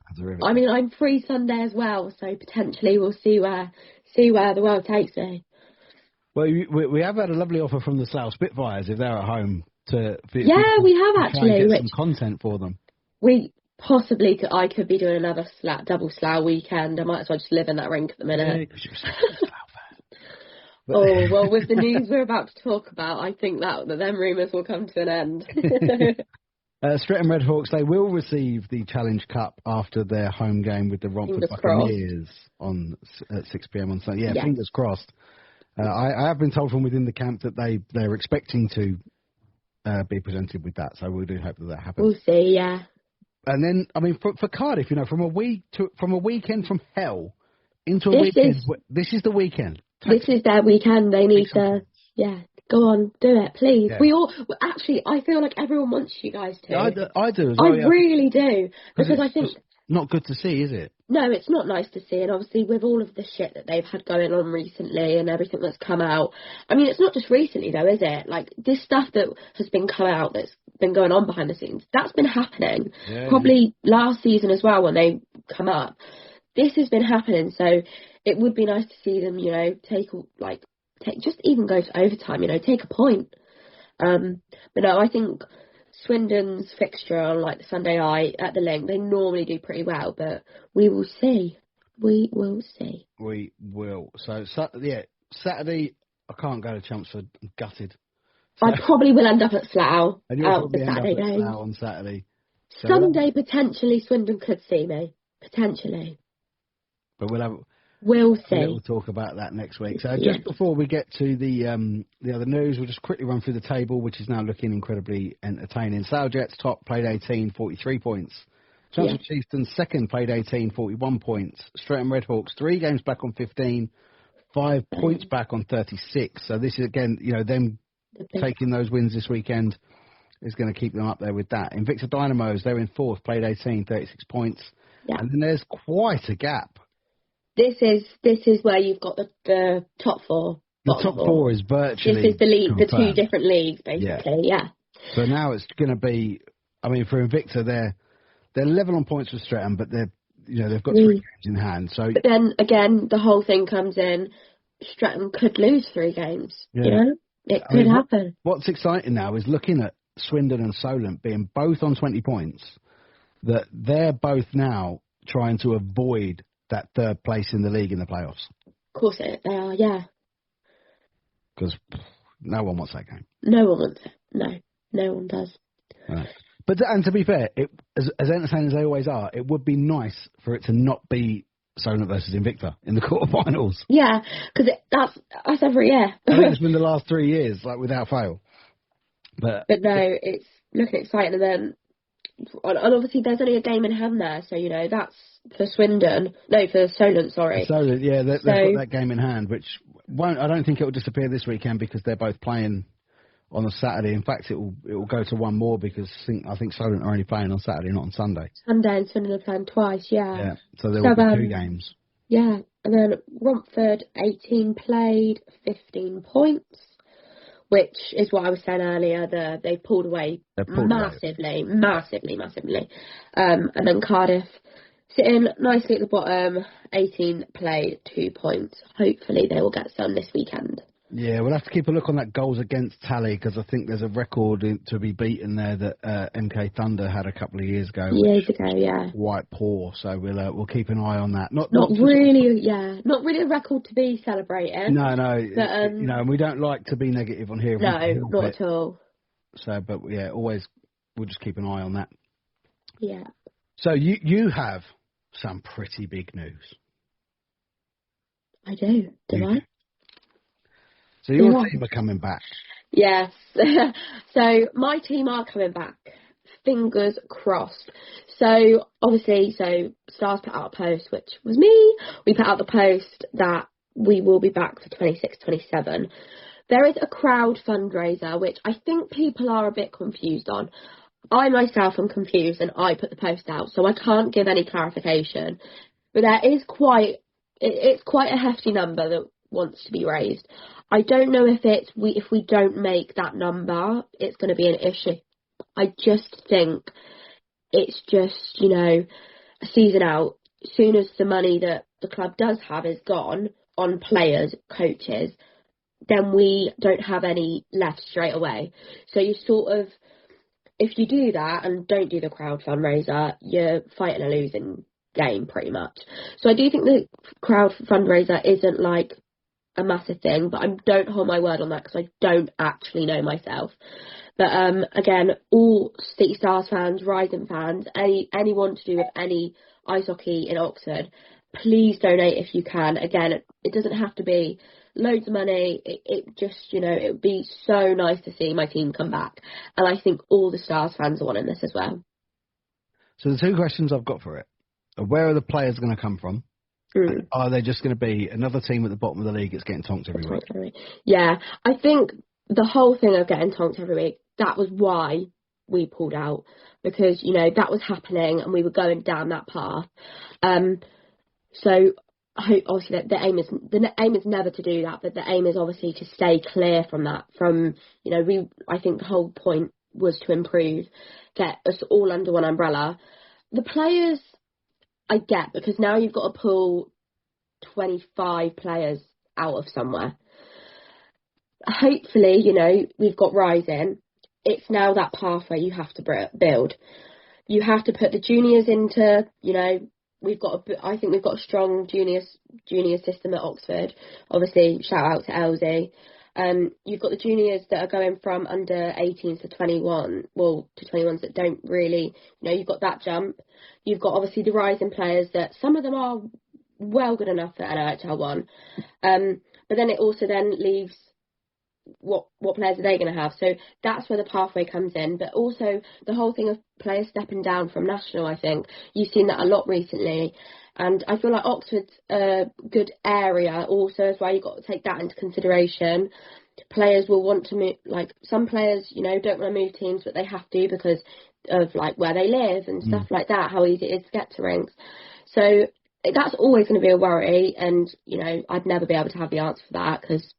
I'm free Sunday as well, so potentially we'll see where the world takes me. Well, we have had a lovely offer from the Slough Spitfires if they're at home we have actually. Get some content for them. We Possibly, I could be doing another double Slough weekend. I might as well just live in that rink at the minute. Oh, well, with the news we're about to talk about, I think that them rumours will come to an end. Streatham Redhawks, they will receive the Challenge Cup after their home game with the Romford Buccaneers at 6 p.m. on Sunday. Yeah, fingers crossed. I have been told from within the camp that they're expecting to be presented with that, so we do hope that happens. We'll see, yeah. And then, I mean, for Cardiff, from a weekend from hell into a weekend. This is the weekend. This is their weekend. They need to, go on, do it, please. Yeah. I feel like everyone wants you guys to. I do as well. I really do. Because I think... not good to see, is it? No, it's not nice to see. And obviously with all of the shit that they've had going on recently and everything that's come out. I mean, it's not just recently though, is it? Like, this stuff that has been come out that's been going on behind the scenes, that's been happening. Yeah, probably last season as well when they come up. This has been happening, so it would be nice to see them, just even go to overtime, take a point. But no, I think Swindon's fixture on the Sunday Eye at the Link, they normally do pretty well, but we will see. We will see. We will. So Saturday, I can't go to Chelmsford. I'm gutted. I probably will end up at Slough and you'll out the Saturday game. On Saturday. So Sunday, potentially, Swindon could see me. Potentially. But we'll see. We'll talk about that next week. So just before we get to the other news, we'll just quickly run through the table, which is now looking incredibly entertaining. Slough Jets top, played 18, 43 points. Chelmsford Chieftains second, played 18, 41 points. Streatham Redhawks 3 games back on 15, 5 points back on 36. So this is again, them taking those wins this weekend is going to keep them up there with that. Invicta Dynamos, they're in 4th, played 18, 36 points. Yeah. And then there's quite a gap. This is where you've got the top 4. The top 4 is virtually this is the league, confirmed. The 2 different leagues, basically, yeah. So now it's going to be, for Invicta, they're level on points with Streatham, but they've got 3 games in hand. So, but then again, the whole thing comes in. Streatham could lose 3 games. It could happen. What's exciting now is looking at Swindon and Solent being both on 20 points. That they're both now trying to avoid that 3rd place in the league in the playoffs. Of course they are, yeah. Because no one wants that game. No one wants it. No one does. Right. But to be fair, as entertaining as they always are, it would be nice for it to not be Solent versus Invicta in the quarterfinals. Yeah, because that's every year. I think it's been the last 3 years, without fail. But no, it's looking exciting. And then, and obviously there's only a game in hand there, so that's for Swindon. No, for Solent, sorry. Solent, yeah, they've got that game in hand, which won't. I don't think it will disappear this weekend because they're both playing on a Saturday. In fact, it will go to one more because I think Solent are only playing on Saturday, not on Sunday. Sunday and Swindon are playing twice, yeah. Yeah, so there will be 2 games. Yeah, and then Romford 18 played, 15 points. Which is what I was saying earlier, they pulled away massively. And then Cardiff sitting nicely at the bottom, 18 played, 2 points. Hopefully they will get some this weekend. Yeah, we'll have to keep a look on that goals against tally because I think there's a record to be beaten there that MK Thunder had a couple of years ago. Quite poor, so we'll keep an eye on that. Not really a record to be celebrating. No, but, we don't like to be negative on here. No, not at all. So, but always we'll just keep an eye on that. Yeah. So you have some pretty big news. I do. Do I? So your team are coming back. Yes. So my team are coming back. Fingers crossed. So obviously, Stars put out a post, which was me. We put out the post that we will be back for 26-27. There is a crowd fundraiser, which I think people are a bit confused on. I myself am confused and I put the post out, so I can't give any clarification. But there is it's quite a hefty number that wants to be raised. I don't know if we don't make that number, it's going to be an issue. I just think it's just, a season out. As soon as the money that the club does have is gone on players, coaches, then we don't have any left straight away. So you sort of if you do that and don't do the crowd fundraiser, you're fighting a losing game pretty much. So I do think the crowd fundraiser isn't like a massive thing, but I don't hold my word on that because I don't actually know myself. But again, all City Stars fans, Rising fans, anyone to do with any ice hockey in Oxford, please donate if you can. Again, it doesn't have to be loads of money. It just, it would be so nice to see my team come back. And I think all the Stars fans are wanting this as well. So the two questions I've got for it are, where are the players going to come from? Are they just going to be another team at the bottom of the league that's getting tonked every week? Yeah, I think the whole thing of getting tonked every week, that was why we pulled out, because, that was happening and we were going down that path. So obviously the aim is never to do that, but the aim is obviously to stay clear from that. I think the whole point was to improve, get us all under one umbrella. The players I get, because now you've got to pull 25 players out of somewhere. Hopefully, we've got Rising. It's now that pathway you have to build. You have to put the juniors into, I think we've got a strong junior system at Oxford. Obviously, shout out to Elsie. You've got the juniors that are going from under 18s to 21, to 21s that don't really, you've got that jump. You've got obviously the Rising players that some of them are well good enough for NIHL 1. But then it also then leaves what players are they going to have? So that's where the pathway comes in. But also the whole thing of players stepping down from national, I think you've seen that a lot recently. And I feel like Oxford's a good area also as well. You've got to take that into consideration. Players will want to move, like some players, don't want to move teams, but they have to because of like where they live and stuff like that, how easy it is to get to rinks. So that's always going to be a worry. And, I'd never be able to have the answer for that because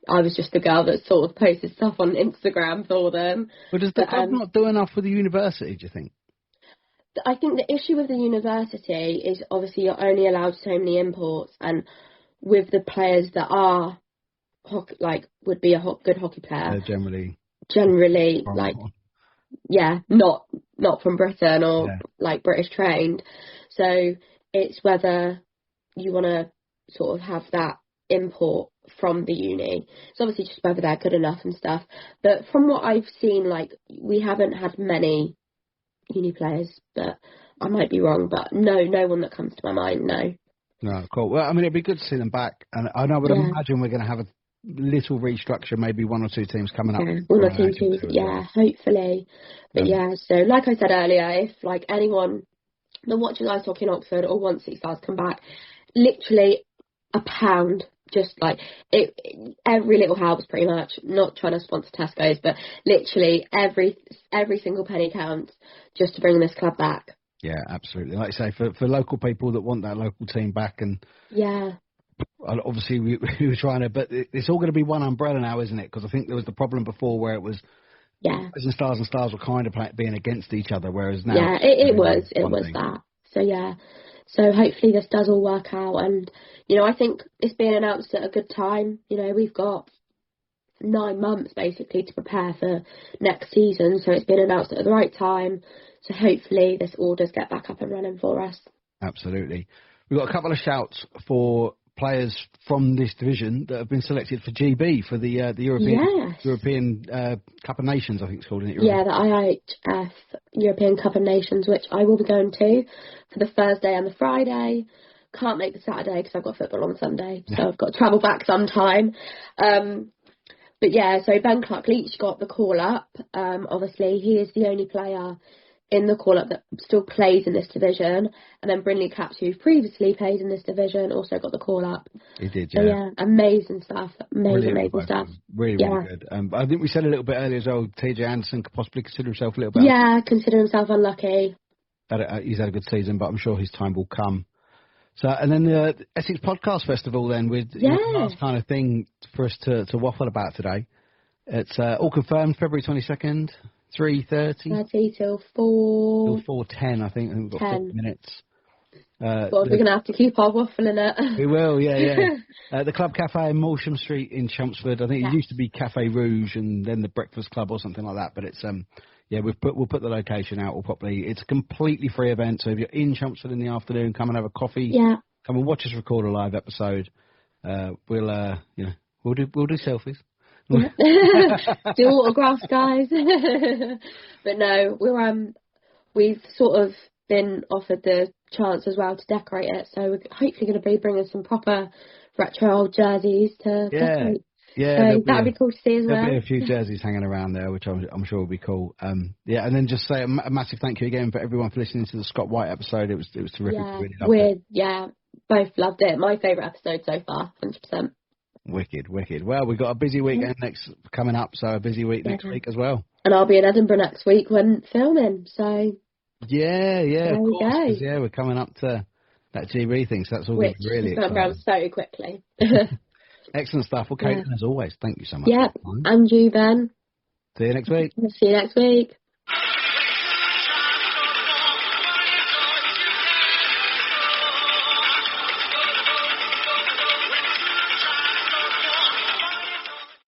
I was just the girl that sort of posted stuff on Instagram for them. But does the club not do enough with the university, do you think? I think the issue with the university is obviously you're only allowed so many imports, and with the players that are would be a good hockey player, generally not from Britain or British trained. So it's whether you want to sort of have that import from the uni. It's obviously just whether they're good enough and stuff. But from what I've seen, we haven't had many uni players, but I might be wrong, but no one that comes to my mind, no. No, cool. Well, I mean, it'd be good to see them back, and I would imagine we're going to have a little restructure, maybe one or two teams coming up. One or two teams, hopefully. But so like I said earlier, if anyone that watches ice hockey in Oxford or wants City Stars come back, literally £1, just every little helps pretty much. Not trying to sponsor Tesco's, but literally every single penny counts just to bring this club back. Yeah, absolutely. Like I say, for local people that want that local team back, and obviously we were trying to, but it's all going to be one umbrella now, isn't it? Because I think there was the problem before where it was Stars and Stars were kind of being against each other, whereas now it was that. So so hopefully this does all work out, and I think it's being announced at a good time. We've got 9 months basically to prepare for next season, so it's been announced at the right time. So hopefully this all does get back up and running for us. Absolutely. We've got a couple of shouts for players from this division that have been selected for GB, for the European Cup of Nations, I think it's called, isn't it? Yeah, the IHF European Cup of Nations, which I will be going to for the Thursday and the Friday. Can't make the Saturday because I've got football on Sunday, so I've got to travel back sometime. But so Ben Clark-Leach got the call-up. Obviously, he is the only player in the call-up that still plays in this division, and then Brindley Caps, who previously played in this division, also got the call-up. He did, So amazing stuff. Amazing stuff. Really good. I think we said a little bit earlier as well, TJ Anderson could possibly consider himself a little bit... Yeah, consider himself unlucky. He's had a good season, but I'm sure his time will come. So, and then the Essex Podcast Festival then, with the last kind of thing for us to waffle about today. It's all confirmed, February 22nd. 3:30 till 4. Till 4:10, I think. We've got 40 minutes. We're going to have to keep our waffling it. We will, the Club Cafe in Morsham Street in Chelmsford. I think it used to be Cafe Rouge and then the Breakfast Club or something like that. But it's yeah, we'll put the location out. It's a completely free event, so if you're in Chelmsford in the afternoon, come and have a coffee. Yeah. Come and watch us record a live episode. We'll do selfies. Yeah. Do autographs, guys. But no, we've sort of been offered the chance as well to decorate it, so we're hopefully going to be bringing some proper retro old jerseys to decorate. Yeah, so that'd be cool to see as well. There'll be a few jerseys hanging around there, which I'm sure will be cool. And then just say a massive thank you again for everyone for listening to the Scott White episode. It was terrific. Yeah, really loved it. Both loved it. My favourite episode so far, 100%. Wicked. Well, we've got a busy weekend coming up, so a busy week next week as well. And I'll be in Edinburgh next week when filming, so... Yeah, there of we course. go. We're coming up to that GB thing, so that's all Which really has gone around so quickly. Excellent stuff. Well, Katelin, as always, thank you so much. Yep, and you, Ben. See you next week. See you next week.